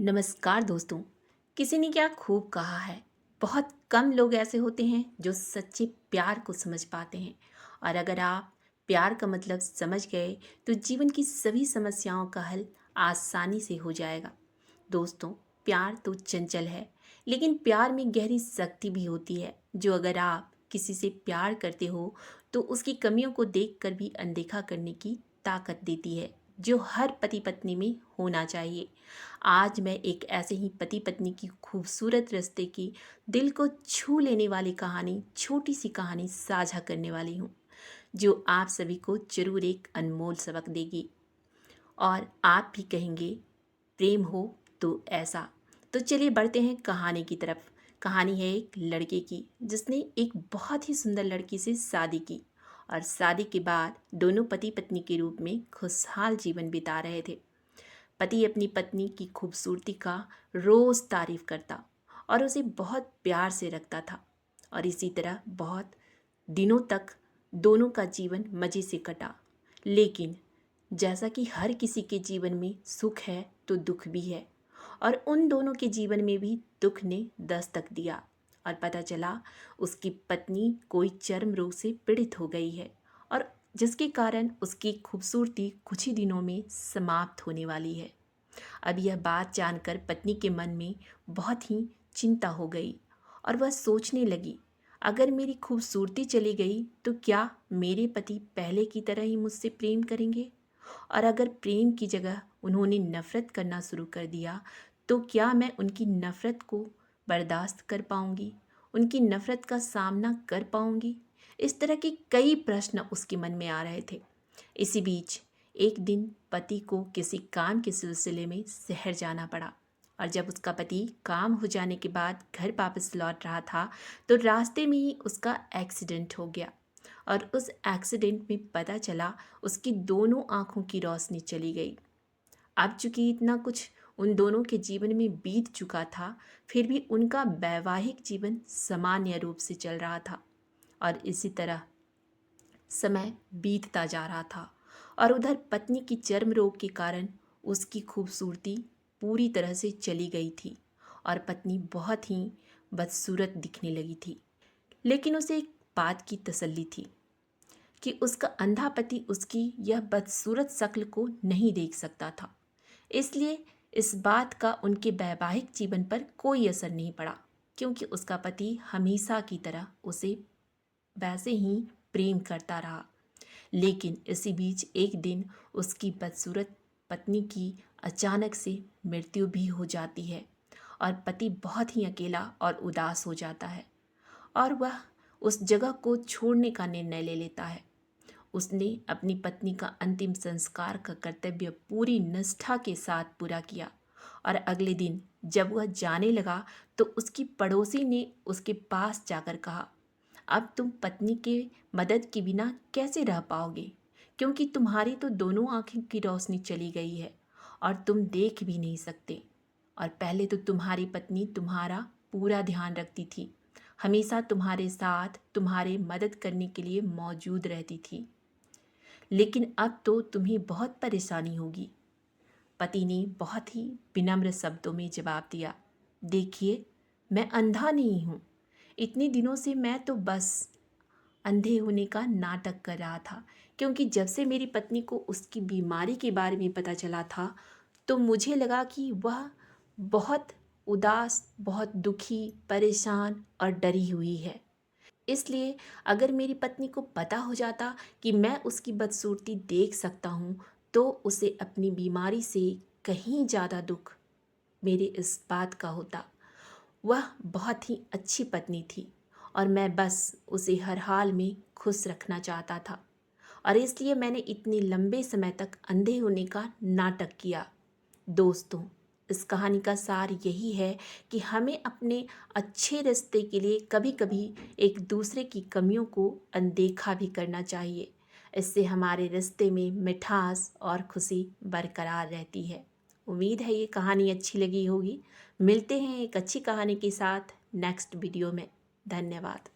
नमस्कार दोस्तों। किसी ने क्या खूब कहा है, बहुत कम लोग ऐसे होते हैं जो सच्चे प्यार को समझ पाते हैं। और अगर आप प्यार का मतलब समझ गए तो जीवन की सभी समस्याओं का हल आसानी से हो जाएगा। दोस्तों, प्यार तो चंचल है, लेकिन प्यार में गहरी शक्ति भी होती है जो अगर आप किसी से प्यार करते हो तो उसकी कमियों को देखकर भी अनदेखा करने की ताकत देती है, जो हर पति पत्नी में होना चाहिए। आज मैं एक ऐसे ही पति पत्नी की खूबसूरत रिश्ते की दिल को छू लेने वाली कहानी, छोटी सी कहानी साझा करने वाली हूँ, जो आप सभी को जरूर एक अनमोल सबक देगी और आप भी कहेंगे प्रेम हो तो ऐसा। तो चलिए बढ़ते हैं कहानी की तरफ। कहानी है एक लड़के की जिसने एक बहुत ही सुंदर लड़की से शादी की और शादी के बाद दोनों पति पत्नी के रूप में खुशहाल जीवन बिता रहे थे। पति अपनी पत्नी की खूबसूरती का रोज़ तारीफ करता और उसे बहुत प्यार से रखता था और इसी तरह बहुत दिनों तक दोनों का जीवन मज़े से कटा। लेकिन जैसा कि हर किसी के जीवन में सुख है तो दुख भी है, और उन दोनों के जीवन में भी दुख ने दस्तक दिया और पता चला उसकी पत्नी कोई चर्म रोग से पीड़ित हो गई है और जिसके कारण उसकी खूबसूरती कुछ ही दिनों में समाप्त होने वाली है। अब यह बात जानकर पत्नी के मन में बहुत ही चिंता हो गई और वह सोचने लगी, अगर मेरी खूबसूरती चली गई तो क्या मेरे पति पहले की तरह ही मुझसे प्रेम करेंगे? और अगर प्रेम की जगह उन्होंने नफ़रत करना शुरू कर दिया तो क्या मैं उनकी नफ़रत को बर्दाश्त कर पाऊंगी, उनकी नफ़रत का सामना कर पाऊंगी? इस तरह के कई प्रश्न उसके मन में आ रहे थे। इसी बीच एक दिन पति को किसी काम के सिलसिले में शहर जाना पड़ा और जब उसका पति काम हो जाने के बाद घर वापस लौट रहा था तो रास्ते में ही उसका एक्सीडेंट हो गया और उस एक्सीडेंट में पता चला उसकी दोनों आंखों की रोशनी चली गई। अब चूंकि इतना कुछ उन दोनों के जीवन में बीत चुका था, फिर भी उनका वैवाहिक जीवन सामान्य रूप से चल रहा था और इसी तरह समय बीतता जा रहा था। और उधर पत्नी की चर्म रोग के कारण उसकी खूबसूरती पूरी तरह से चली गई थी और पत्नी बहुत ही बदसूरत दिखने लगी थी। लेकिन उसे एक बात की तसल्ली थी कि उसका अंधा पति उसकी यह बदसूरत शक्ल को नहीं देख सकता था, इसलिए इस बात का उनके वैवाहिक जीवन पर कोई असर नहीं पड़ा, क्योंकि उसका पति हमेशा की तरह उसे वैसे ही प्रेम करता रहा। लेकिन इसी बीच एक दिन उसकी बदसूरत पत्नी की अचानक से मृत्यु भी हो जाती है और पति बहुत ही अकेला और उदास हो जाता है और वह उस जगह को छोड़ने का निर्णय ले लेता है। उसने अपनी पत्नी का अंतिम संस्कार का कर्तव्य पूरी निष्ठा के साथ पूरा किया और अगले दिन जब वह जाने लगा तो उसकी पड़ोसी ने उसके पास जाकर कहा, अब तुम पत्नी के मदद के बिना कैसे रह पाओगे, क्योंकि तुम्हारी तो दोनों आंखों की रोशनी चली गई है और तुम देख भी नहीं सकते। और पहले तो तुम्हारी पत्नी तुम्हारा पूरा ध्यान रखती थी, हमेशा तुम्हारे साथ तुम्हारे मदद करने के लिए मौजूद रहती थी, लेकिन अब तो तुम्हें बहुत परेशानी होगी। पति ने बहुत ही विनम्र शब्दों में जवाब दिया, देखिए, मैं अंधा नहीं हूँ। इतने दिनों से मैं तो बस अंधे होने का नाटक कर रहा था, क्योंकि जब से मेरी पत्नी को उसकी बीमारी के बारे में पता चला था तो मुझे लगा कि वह बहुत उदास, बहुत दुखी, परेशान और डरी हुई है। इसलिए अगर मेरी पत्नी को पता हो जाता कि मैं उसकी बदसूरती देख सकता हूँ तो उसे अपनी बीमारी से कहीं ज़्यादा दुख मेरे इस बात का होता। वह बहुत ही अच्छी पत्नी थी और मैं बस उसे हर हाल में खुश रखना चाहता था और इसलिए मैंने इतने लंबे समय तक अंधे होने का नाटक किया। दोस्तों, इस कहानी का सार यही है कि हमें अपने अच्छे रिश्ते के लिए कभी कभी एक दूसरे की कमियों को अनदेखा भी करना चाहिए। इससे हमारे रिश्ते में मिठास और खुशी बरकरार रहती है। उम्मीद है ये कहानी अच्छी लगी होगी। मिलते हैं एक अच्छी कहानी के साथ नेक्स्ट वीडियो में। धन्यवाद।